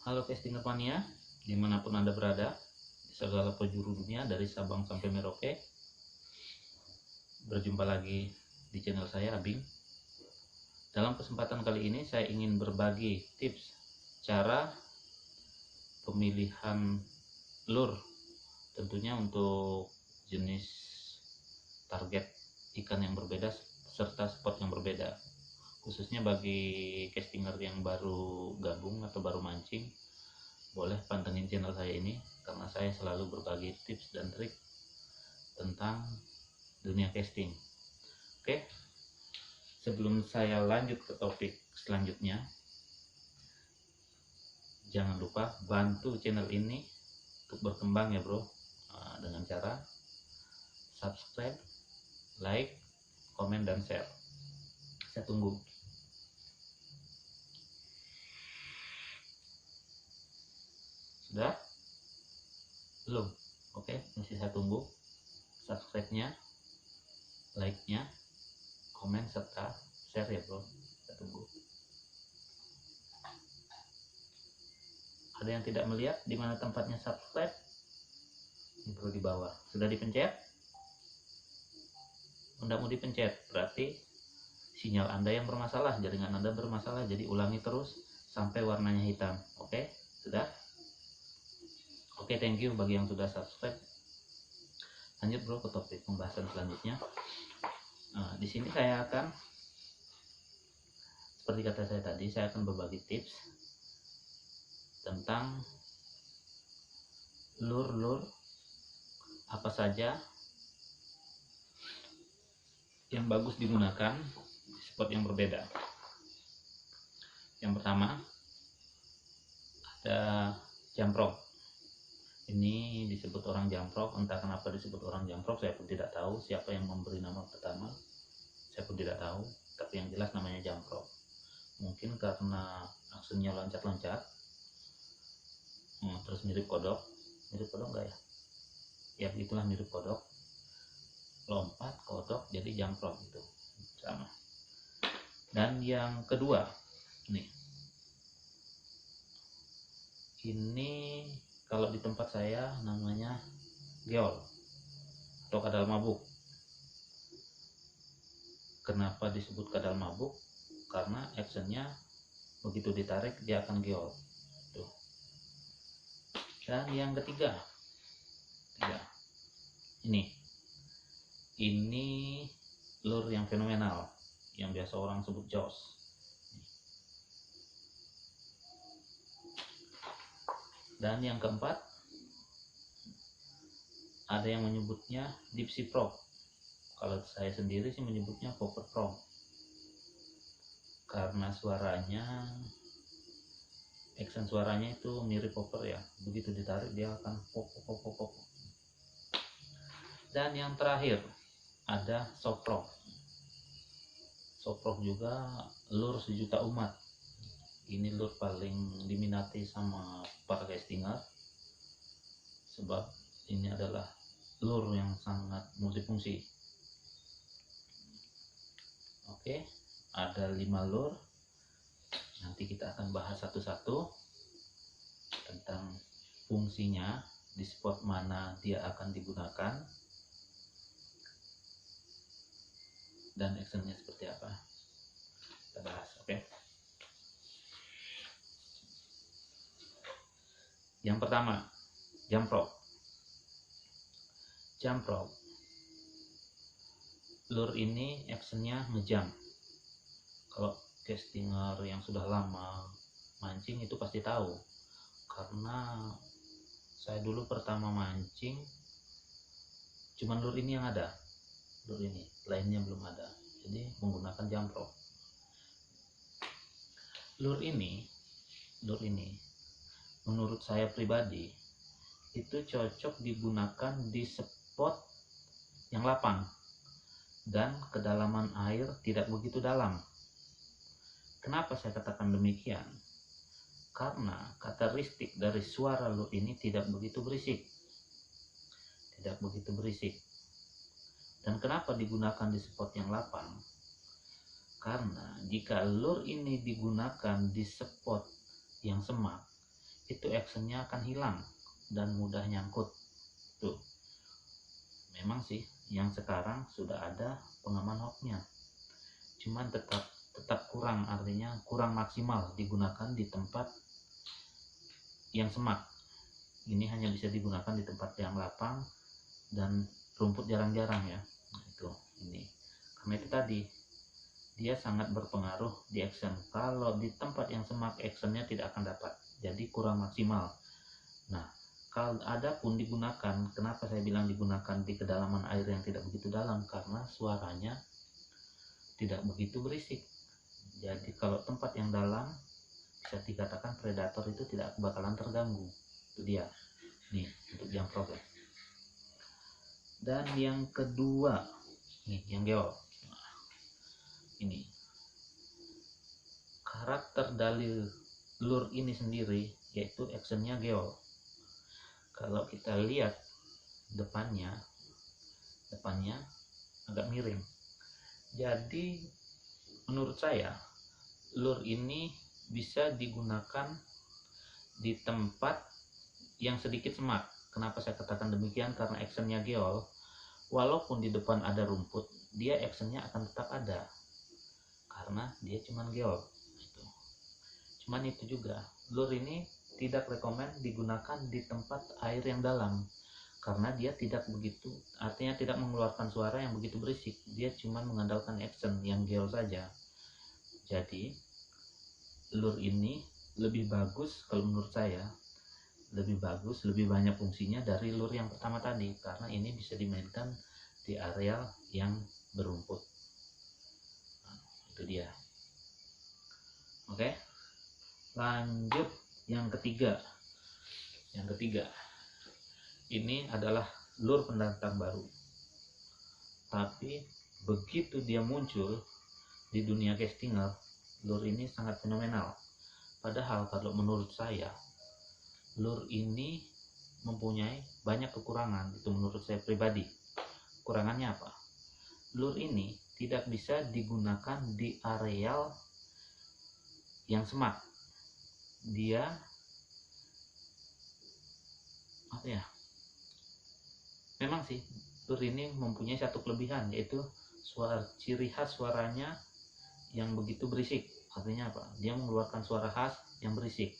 Halo casting mania, dimanapun Anda berada, di segala penjuru dunia dari Sabang sampai Merauke. Berjumpa lagi di channel saya, Abing. Dalam kesempatan kali ini saya ingin berbagi tips cara pemilihan lure, tentunya untuk jenis target ikan yang berbeda serta spot yang berbeda. Khususnya bagi castinger yang baru gabung atau baru mancing, boleh pantengin channel saya ini karena saya selalu berbagi tips dan trik tentang dunia casting. Oke, sebelum saya lanjut ke topik selanjutnya, jangan lupa bantu channel ini untuk berkembang ya bro, dengan cara subscribe, like, komen, dan share. Saya tunggu. Sudah? Belum? Oke, masih saya tunggu subscribe-nya, like-nya, komen, serta share ya bro. Saya tunggu. Ada yang tidak melihat di mana tempatnya subscribe? Ini bro, di bawah. Sudah dipencet? Anda mau dipencet, berarti sinyal Anda yang bermasalah, jaringan Anda bermasalah. Jadi ulangi terus sampai warnanya hitam. Oke, sudah? Oke, thank you bagi yang sudah subscribe. Lanjut bro ke topik pembahasan selanjutnya. Di sini saya akan, seperti kata saya tadi, saya akan berbagi tips tentang lure-lure apa saja yang bagus digunakan di spot yang berbeda. Yang pertama ada jamprok. Ini disebut orang jamprok, entah kenapa disebut orang jamprok, saya pun tidak tahu. Siapa yang memberi nama pertama, saya pun tidak tahu. Tapi yang jelas namanya jamprok. Mungkin karena aksennya loncat-loncat, terus mirip kodok. Mirip kodok enggak ya? Ya begitulah, mirip kodok. Lompat, kodok, jadi jamprok gitu. Sama. Dan yang kedua, nih. Ini kalau di tempat saya namanya geol atau kadal mabuk. Kenapa disebut kadal mabuk? Karena actionnya begitu ditarik dia akan geol. Tuh. Dan yang ketiga, ini lure yang fenomenal, yang biasa orang sebut jaws. Dan yang keempat, ada yang menyebutnya deep sea frog. Kalau saya sendiri sih menyebutnya popper frog, karena suaranya, action suaranya itu mirip popper ya. Begitu ditarik dia akan pop pop pop pop. Dan yang terakhir ada soft frog. Soft frog juga lure sejuta umat. Ini lure paling diminati sama para castinger, sebab ini adalah lure yang sangat multifungsi. Oke, ada 5 lure. Nanti kita akan bahas satu-satu tentang fungsinya, di spot mana dia akan digunakan, dan actionnya seperti apa. Kita bahas, oke? Yang pertama, jamprok. Jamprok, lure ini actionnya ngejam. Kalau castinger yang sudah lama mancing itu pasti tahu, karena saya dulu pertama mancing cuman lure ini yang ada, lure ini, lainnya belum ada, jadi menggunakan jamprok. Lure ini menurut saya pribadi itu cocok digunakan di spot yang lapang dan kedalaman air tidak begitu dalam. Kenapa saya katakan demikian? Karena karakteristik dari suara lure ini tidak begitu berisik. Dan kenapa digunakan di spot yang lapang? Karena jika lure ini digunakan di spot yang semak, itu actionnya akan hilang dan mudah nyangkut. Tuh, memang sih yang sekarang sudah ada pengaman hooknya, cuman tetap kurang, artinya kurang maksimal digunakan di tempat yang semak. Ini hanya bisa digunakan di tempat yang lapang dan rumput jarang-jarang ya. Nah, itu ini karena itu tadi dia sangat berpengaruh di action. Kalau di tempat yang semak, actionnya tidak akan dapat, jadi kurang maksimal. Nah, kalau ada pun digunakan, kenapa saya bilang digunakan di kedalaman air yang tidak begitu dalam, karena suaranya tidak begitu berisik. Jadi kalau tempat yang dalam, bisa dikatakan predator itu tidak bakalan terganggu. Itu dia nih untuk jamprok ya. Dan yang kedua nih, yang geol. Ini karakter dari lure ini sendiri yaitu actionnya geol. Kalau kita lihat depannya agak miring. Jadi menurut saya lure ini bisa digunakan di tempat yang sedikit semak. Kenapa saya katakan demikian? Karena actionnya geol, walaupun di depan ada rumput, dia actionnya akan tetap ada karena dia cuman geol gitu. Cuman itu juga, lure ini tidak rekomen digunakan di tempat air yang dalam karena dia tidak begitu, artinya tidak mengeluarkan suara yang begitu berisik. Dia cuman mengandalkan action yang geol saja. Jadi lure ini lebih bagus, kalau menurut saya lebih bagus, lebih banyak fungsinya dari lure yang pertama tadi, karena ini bisa dimainkan di area yang berumput. Nah, itu dia. Oke, lanjut yang ketiga. Ini adalah lure pendatang baru, tapi begitu dia muncul di dunia castinger, lure ini sangat fenomenal. Padahal kalau menurut saya lure ini mempunyai banyak kekurangan. Itu menurut saya pribadi. Kekurangannya apa? Lure ini tidak bisa digunakan di areal yang semak. Dia apa ya? Memang sih lure ini mempunyai satu kelebihan, yaitu ciri khas suaranya yang begitu berisik. Artinya apa? Dia mengeluarkan suara khas yang berisik.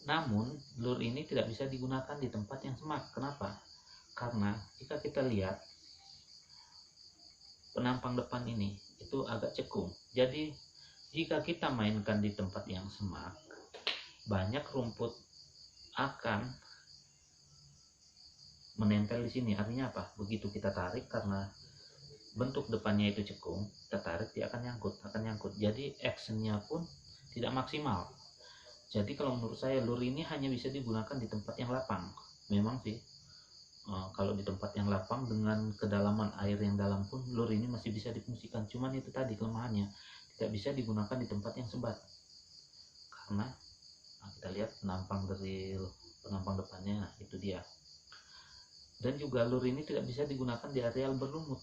Namun lure ini tidak bisa digunakan di tempat yang semak. Kenapa? Karena jika kita lihat penampang depan ini itu agak cekung. Jadi jika kita mainkan di tempat yang semak, banyak rumput akan menempel di sini. Artinya apa? Begitu kita tarik, karena bentuk depannya itu cekung, kita tarik dia akan nyangkut. Jadi actionnya pun tidak maksimal. Jadi kalau menurut saya lure ini hanya bisa digunakan di tempat yang lapang. Memang sih kalau di tempat yang lapang dengan kedalaman air yang dalam pun lure ini masih bisa difungsikan. Cuman itu tadi kelemahannya, tidak bisa digunakan di tempat yang sebat. Karena kita lihat penampang depannya, nah itu dia. Dan juga lure ini tidak bisa digunakan di areal berlumut.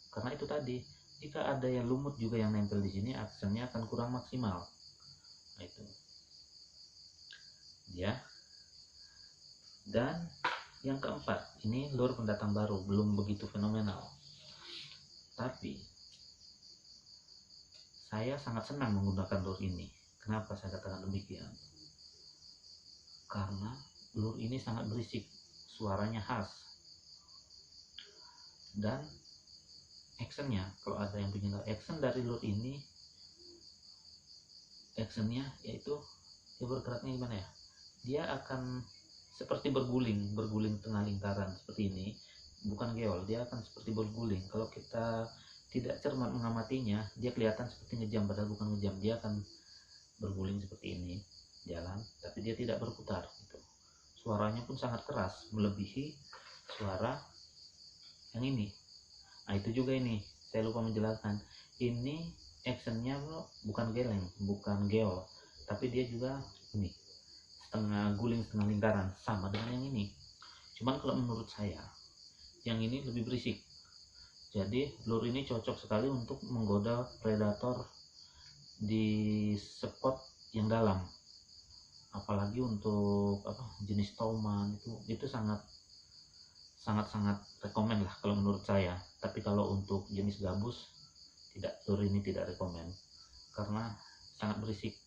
Karena itu tadi, jika ada yang lumut juga yang nempel di sini, actionnya akan kurang maksimal. Nah itu ya. Dan yang keempat, ini lure pendatang baru, belum begitu fenomenal, tapi saya sangat senang menggunakan lure ini. Kenapa saya katakan demikian? Karena lure ini sangat berisik, suaranya khas, dan actionnya, kalau ada yang punya action dari lure ini, actionnya yaitu dia bergeraknya gimana ya, dia akan seperti berguling tengah lingkaran seperti ini. Bukan geol, dia akan seperti berguling. Kalau kita tidak cermat mengamatinya, dia kelihatan seperti ngejam, padahal bukan ngejam. Dia akan berguling seperti ini, jalan, tapi dia tidak berputar gitu. Suaranya pun sangat keras, melebihi suara yang ini. Nah itu juga, ini saya lupa menjelaskan, ini actionnya bukan geleng, bukan geol, tapi dia juga ini setengah guling setengah lingkaran, sama dengan yang ini. Cuman kalau menurut saya yang ini lebih berisik. Jadi lure ini cocok sekali untuk menggoda predator di spot yang dalam, apalagi apalagi untuk jenis tauman itu sangat rekomen lah kalau menurut saya. Tapi kalau untuk jenis gabus tidak, lure ini tidak rekomen karena sangat berisik.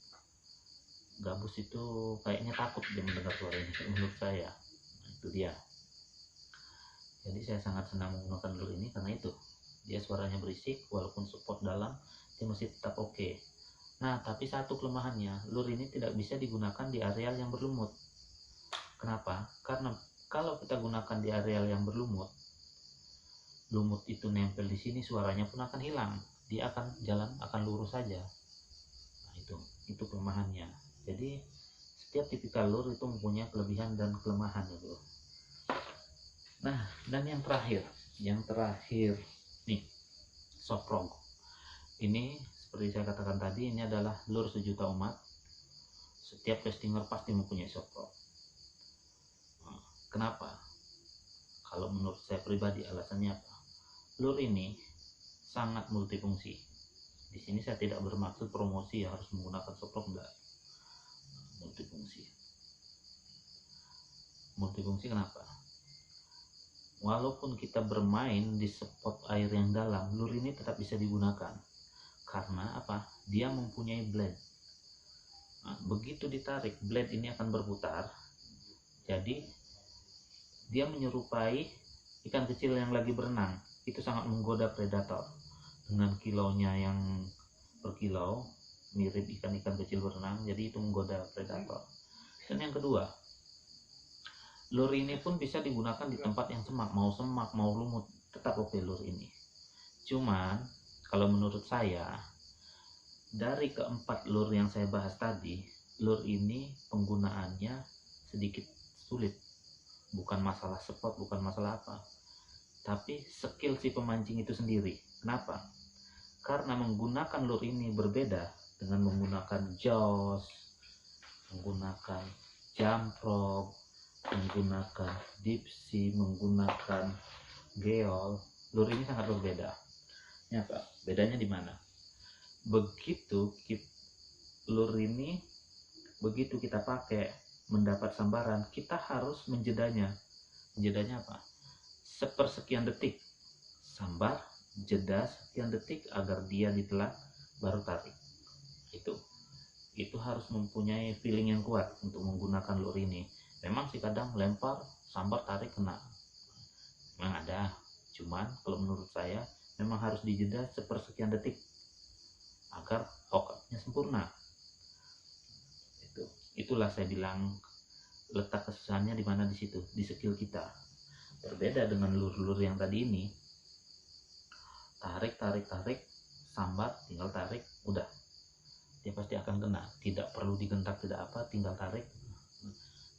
Gabus itu kayaknya takut dia mendengar suara ini menurut saya. Nah, itu dia. Jadi saya sangat senang menggunakan lure ini karena itu dia suaranya berisik, walaupun support dalam dia masih tetap oke. Nah, tapi satu kelemahannya, lure ini tidak bisa digunakan di areal yang berlumut. Kenapa? Karena kalau kita gunakan di areal yang berlumut, lumut itu nempel di sini, suaranya pun akan hilang. Dia akan jalan, akan lurus saja. Nah, itu kelemahannya. Jadi setiap tipikal lure itu mempunyai kelebihan dan kelemahan ya bro. Nah, dan yang terakhir nih, soft frog. Ini seperti saya katakan tadi, ini adalah lure sejuta umat. Setiap castinger pasti mempunyai soft frog. Nah, kenapa? Kalau menurut saya pribadi alasannya apa? Lure ini sangat multifungsi. Di sini saya tidak bermaksud promosi harus menggunakan soft frog, enggak. Multifungsi kenapa? Walaupun kita bermain di spot air yang dalam, lure ini tetap bisa digunakan. Karena apa? Dia mempunyai blade. Nah, begitu ditarik, blade ini akan berputar. Jadi dia menyerupai ikan kecil yang lagi berenang. Itu sangat menggoda predator. Dengan kilaunya yang berkilau, mirip ikan-ikan kecil berenang, jadi itu menggoda predator. Dan yang kedua, lure ini pun bisa digunakan di tempat yang semak, mau lumut, tetap oke lure ini. Cuman kalau menurut saya, dari keempat lure yang saya bahas tadi, lure ini penggunaannya sedikit sulit. Bukan masalah spot, bukan masalah apa, tapi skill si pemancing itu sendiri. Kenapa? Karena menggunakan lure ini berbeda dengan menggunakan jaws, menggunakan jamprog, menggunakan deep sea, menggunakan geol. Lure ini sangat berbeda. Ya, Pak. Bedanya di mana? Lure ini begitu kita pakai mendapat sambaran, kita harus menjedanya. Menjedanya apa? Sepersekian detik. Sambar, jeda sekian detik agar dia ditelan, baru tarik. Itu harus mempunyai feeling yang kuat untuk menggunakan lure ini. Memang sih kadang lempar, sambar, tarik, kena. Memang ada. Cuman kalau menurut saya memang harus dijeda sepersekian detik agar hooknya sempurna. Itulah saya bilang letak kesusahannya di mana, di situ, di skill kita. Berbeda dengan lure-lure yang tadi ini. Tarik, sambar, tinggal tarik, udah. Dia pasti akan kena. Tidak perlu digentak, tidak apa, tinggal tarik.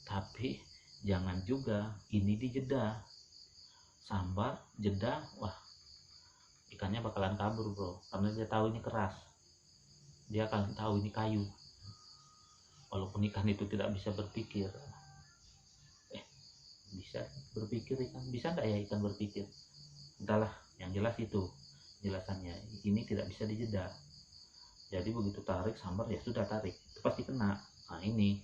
Tapi jangan juga ini dijeda. Sambar, jeda, wah, ikannya bakalan kabur bro, karena dia tahu ini keras. Dia akan tahu ini kayu. Walaupun ikan itu tidak bisa berpikir. Bisa berpikir ikan? Bisa nggak ya ikan berpikir? Entahlah, yang jelas itu jelasannya. Ini tidak bisa dijeda. Jadi begitu tarik sambar, ya sudah tarik, itu pasti kena. Nah ini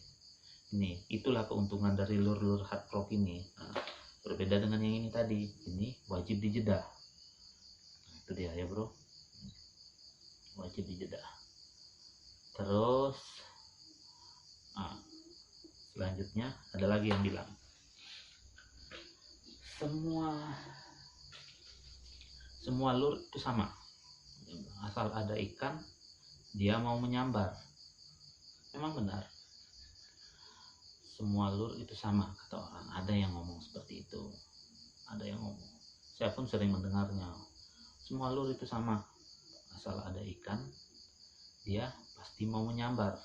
itulah keuntungan dari lure-lure hard frog ini. Nah, berbeda dengan yang ini tadi, ini wajib dijeda. Nah, itu dia ya bro, wajib dijeda. Terus selanjutnya ada lagi yang bilang semua lure itu sama, asal ada ikan dia mau menyambar. Memang benar, semua lure itu sama kata orang. Ada yang ngomong seperti itu, ada yang ngomong, saya pun sering mendengarnya, semua lure itu sama, asal ada ikan dia pasti mau menyambar.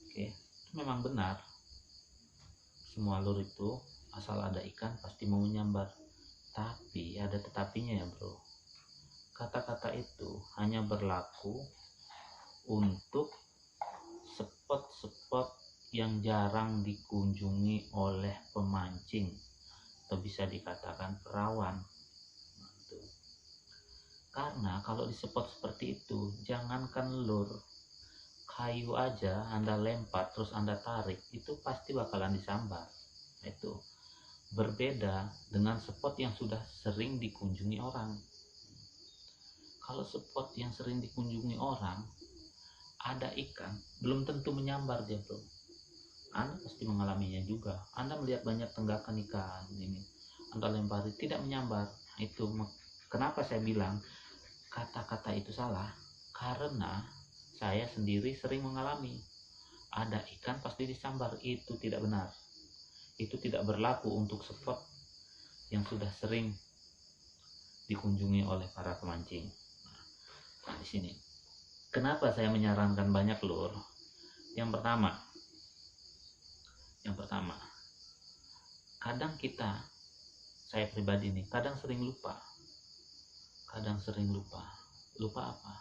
Oke, itu memang benar, semua lure itu asal ada ikan pasti mau menyambar. Tapi ada tetapinya ya bro. Kata-kata itu hanya berlaku untuk spot-spot yang jarang dikunjungi oleh pemancing, atau bisa dikatakan perawan. Karena kalau di spot seperti itu, jangankan lure, kayu aja Anda lempar terus Anda tarik, itu pasti bakalan disambar. Itu berbeda dengan spot yang sudah sering dikunjungi orang. Kalau spot yang sering dikunjungi orang, ada ikan, belum tentu menyambar dia bro. Anda pasti mengalaminya juga. Anda melihat banyak tenggakan ikan ini, Anda lempari tidak menyambar. Itu kenapa saya bilang kata-kata itu salah, karena saya sendiri sering mengalami. Ada ikan pasti disambar, itu tidak benar. Itu tidak berlaku untuk spot yang sudah sering dikunjungi oleh para pemancing. Nah, di sini kenapa saya menyarankan banyak lur? Yang pertama, kadang saya pribadi nih, kadang sering lupa. Lupa apa?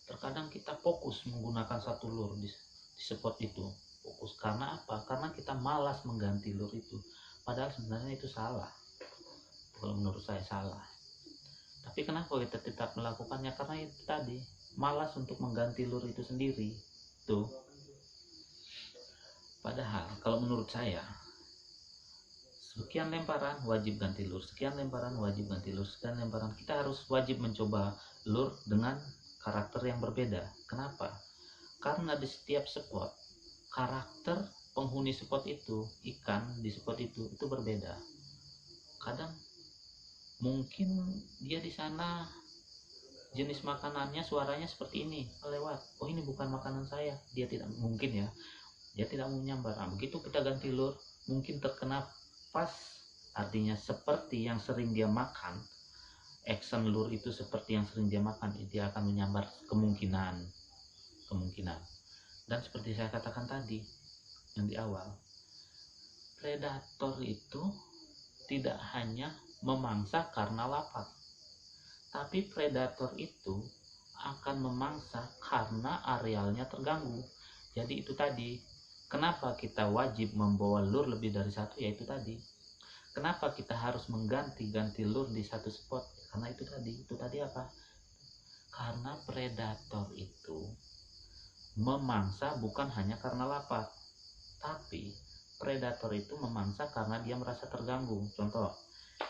Terkadang kita fokus menggunakan satu lur di spot itu. Fokus karena apa? Karena kita malas mengganti lur itu. Padahal sebenarnya itu salah. Kalau menurut saya salah. Tapi kenapa kita tetap melakukannya? Karena itu tadi, malas untuk mengganti lur itu sendiri. Tuh. Padahal kalau menurut saya, sekian lemparan wajib ganti lur, sekian lemparan wajib ganti lur, sekian lemparan. Kita harus wajib mencoba lur dengan karakter yang berbeda. Kenapa? Karena di setiap spot, karakter penghuni spot itu, ikan di spot itu berbeda. Kadang mungkin dia di sana jenis makanannya suaranya seperti ini lewat. Oh ini bukan makanan saya, dia tidak mungkin ya. Dia tidak mau menyambar. Nah, begitu kita ganti lur, mungkin terkena pas, artinya seperti yang sering dia makan. Action lur itu seperti yang sering dia makan, dia akan menyambar kemungkinan. Dan seperti saya katakan tadi yang di awal, predator itu tidak hanya memangsa karena lapar, tapi predator itu akan memangsa karena arealnya terganggu. Jadi itu tadi, kenapa kita wajib membawa lur lebih dari satu, yaitu tadi. Kenapa kita harus mengganti-ganti lur di satu spot? Karena itu tadi apa? Karena predator itu memangsa bukan hanya karena lapar, tapi predator itu memangsa karena dia merasa terganggu. Contoh,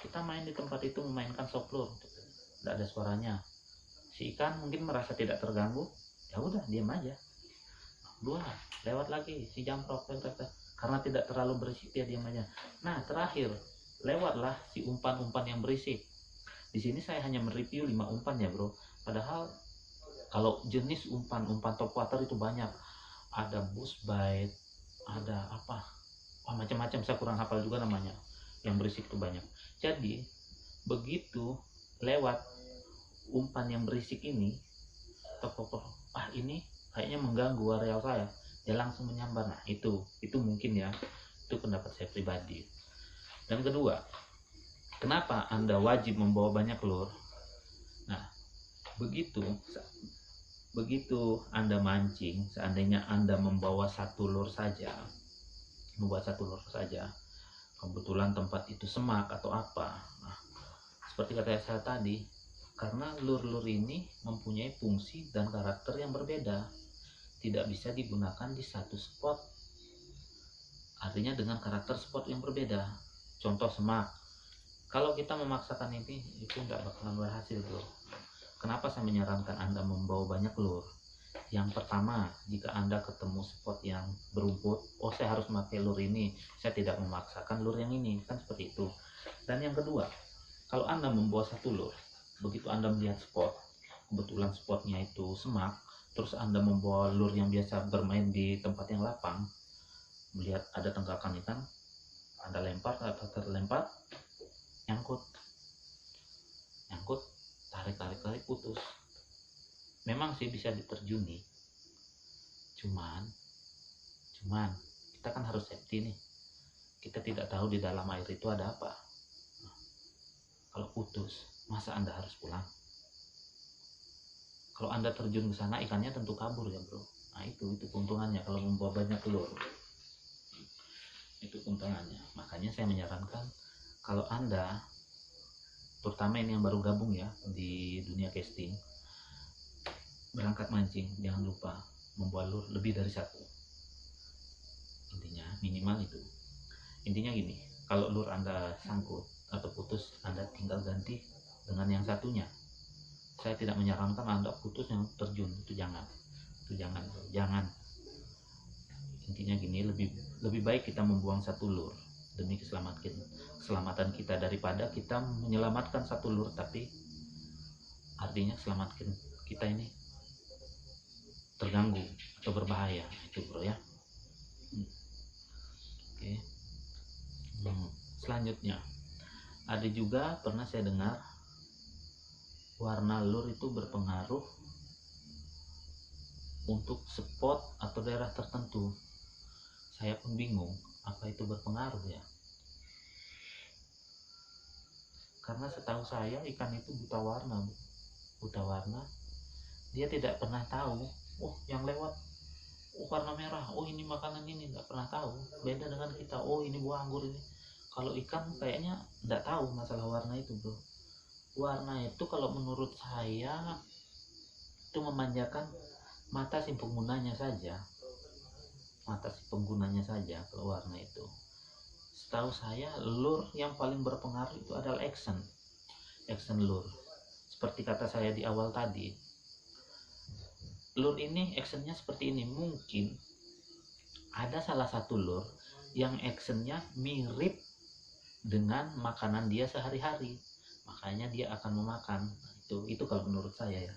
kita main di tempat itu memainkan soft lure, tidak ada suaranya. Si ikan mungkin merasa tidak terganggu, ya udah diam aja. Dua, lewat lagi si jamprok, karena tidak terlalu berisik dia diam aja. Nah terakhir, lewatlah si umpan-umpan yang berisik. Di sini saya hanya mereview 5 umpan ya bro. Padahal kalau jenis umpan-umpan top water itu banyak. Ada bush bite, ada apa? Macam-macam, saya kurang hafal juga namanya. Yang berisik itu banyak. Jadi begitu lewat umpan yang berisik ini, ini kayaknya mengganggu areal saya, dia langsung menyambar. Nah itu mungkin ya, itu pendapat saya pribadi. Dan kedua, kenapa Anda wajib membawa banyak lur? Nah, begitu Anda mancing, seandainya Anda membawa satu lur saja, kebetulan tempat itu semak atau apa. Nah, seperti kata saya tadi, karena lur-lur ini mempunyai fungsi dan karakter yang berbeda, tidak bisa digunakan di satu spot. Artinya dengan karakter spot yang berbeda. Contoh semak, kalau kita memaksakan ini, itu nggak bakalan berhasil bro. Kenapa saya menyarankan Anda membawa banyak lur? Yang pertama, jika Anda ketemu spot yang berumput, oh saya harus memakai lur ini, saya tidak memaksakan lur yang ini, kan seperti itu. Dan yang kedua, kalau Anda membawa satu lur, begitu Anda melihat spot, kebetulan spotnya itu semak, terus Anda membawa lur yang biasa bermain di tempat yang lapang, melihat ada tenggakan ikan, Anda lempar atau terlempar, nyangkut, tarik putus. Memang sih bisa diterjuni, cuman kita kan harus safety nih. Kita tidak tahu di dalam air itu ada apa. Nah, kalau putus, masa Anda harus pulang? Kalau Anda terjun ke sana, ikannya tentu kabur ya bro. Nah itu keuntungannya kalau membawa banyak telur. Itu keuntungannya. Makanya saya menyarankan kalau Anda, terutama ini yang baru gabung ya di dunia casting, berangkat mancing, jangan lupa membuat lur lebih dari satu. Intinya minimal itu. Intinya gini, kalau lur Anda sangkut atau putus, Anda tinggal ganti dengan yang satunya. Saya tidak menyarankan Anda putus yang terjun, itu jangan. Jangan. Intinya gini, lebih baik kita membuang satu lur demi keselamatan kita, daripada kita menyelamatkan satu lur tapi artinya selamatkan kita ini terganggu atau berbahaya. Itu bro ya. Oke. Selanjutnya ada juga pernah saya dengar warna lur itu berpengaruh untuk spot atau daerah tertentu. Saya pun bingung apa itu berpengaruh ya, karena setahu saya ikan itu buta warna. Dia tidak pernah tahu, oh yang lewat warna merah, oh ini makanan ini, nggak pernah tahu. Beda dengan kita, oh ini buah anggur ini. Kalau ikan kayaknya nggak tahu masalah warna itu bro. Warna itu kalau menurut saya itu memanjakan mata si penggunanya saja. Kalau warna itu, setahu saya lure yang paling berpengaruh itu adalah action lure. Seperti kata saya di awal tadi, lure ini actionnya seperti ini. Mungkin ada salah satu lure yang actionnya mirip dengan makanan dia sehari-hari, makanya dia akan memakan. Itu kalau menurut saya ya.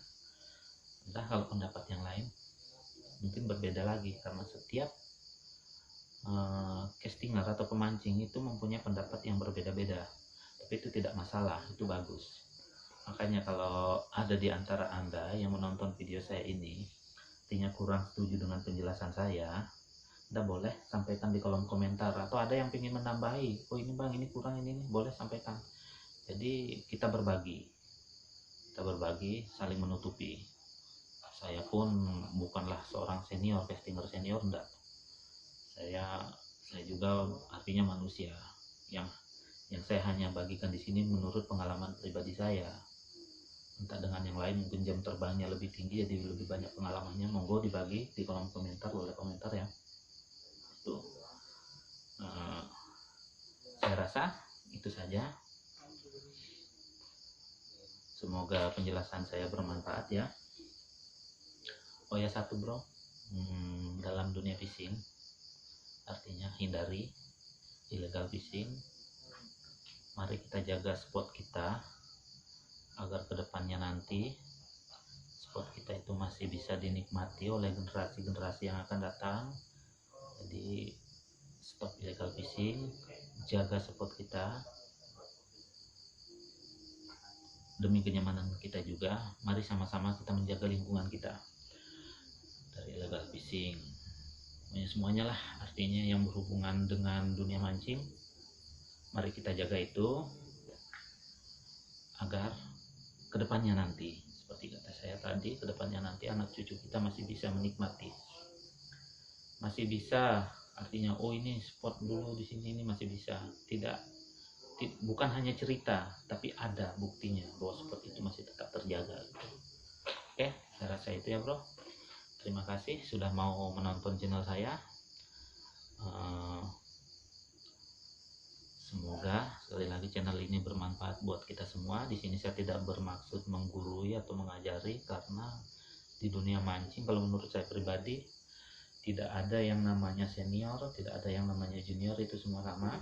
Entah kalau pendapat yang lain mungkin berbeda lagi, karena setiap castinger atau pemancing itu mempunyai pendapat yang berbeda-beda. Tapi itu tidak masalah, itu bagus. Makanya kalau ada di antara Anda yang menonton video saya ini artinya kurang setuju dengan penjelasan saya, Anda boleh sampaikan di kolom komentar. Atau ada yang ingin menambahi, oh ini bang ini kurang, ini boleh sampaikan. Jadi kita berbagi, saling menutupi. Saya pun bukanlah seorang castinger senior, enggak. Saya juga artinya manusia yang saya hanya bagikan di sini menurut pengalaman pribadi saya. Entah dengan yang lain mungkin jam terbangnya lebih tinggi jadi lebih banyak pengalamannya, monggo dibagi di kolom komentar, boleh komentar ya. Itu saya rasa itu saja. Semoga penjelasan saya bermanfaat ya. Oh ya satu bro, dalam dunia fishing artinya hindari illegal fishing. Mari kita jaga spot kita agar kedepannya nanti spot kita itu masih bisa dinikmati oleh generasi-generasi yang akan datang. Jadi stop illegal fishing, jaga spot kita demi kenyamanan kita juga. Mari sama-sama kita menjaga lingkungan kita dari illegal fishing. Semuanya lah artinya yang berhubungan dengan dunia mancing, mari kita jaga itu agar kedepannya nanti, seperti kata saya tadi, kedepannya nanti anak cucu kita masih bisa menikmati, masih bisa artinya oh ini spot dulu di sini, ini masih bisa. Bukan hanya cerita, tapi ada buktinya bahwa spot itu masih tetap terjaga. Oke, saya rasa itu ya bro. Terima kasih sudah mau menonton channel saya. Semoga sekali lagi channel ini bermanfaat buat kita semua. Di sini saya tidak bermaksud menggurui atau mengajari, karena di dunia mancing kalau menurut saya pribadi tidak ada yang namanya senior, tidak ada yang namanya junior, itu semua sama.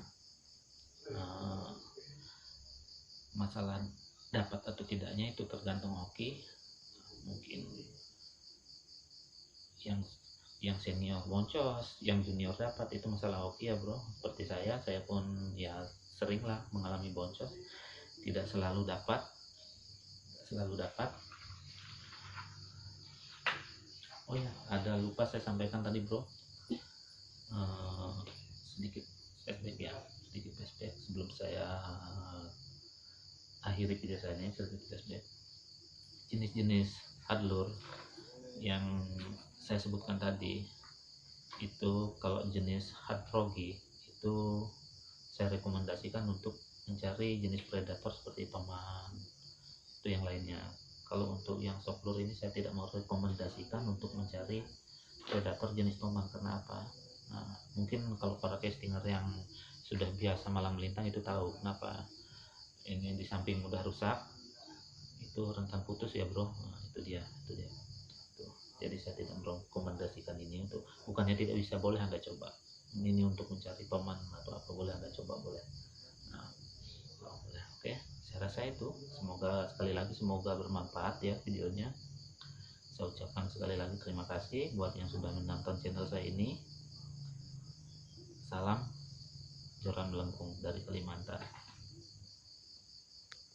Masalah dapat atau tidaknya itu tergantung hoki. Mungkin yang senior boncos, yang junior dapat, itu masalah hoki ya bro. Seperti saya pun ya sering lah mengalami boncos, tidak selalu dapat. Oh ya, ada lupa saya sampaikan tadi bro, sedikit flashback sebelum saya akhiri video saya ini. Sedikit flashback jenis-jenis hard lure yang saya sebutkan tadi itu. Kalau jenis hard froggy itu saya rekomendasikan untuk mencari jenis predator seperti toman, itu yang lainnya. Kalau untuk yang soft lure ini saya tidak mau rekomendasikan untuk mencari predator jenis toman. Karena apa? Nah, mungkin kalau para castinger yang sudah biasa malam melintang itu tahu kenapa ini di samping udah rusak itu rentan putus ya bro. Nah, itu dia tuh. Jadi saya tidak merekomendasikan ini, untuk bukannya tidak bisa, boleh Anda coba ini untuk mencari toman atau apa, boleh Anda coba, boleh. Nah, boleh. Oke, saya rasa itu, semoga bermanfaat ya videonya. Saya ucapkan sekali lagi terima kasih buat yang sudah menonton channel saya ini. Salam Joran Melengkung dari Kalimantan.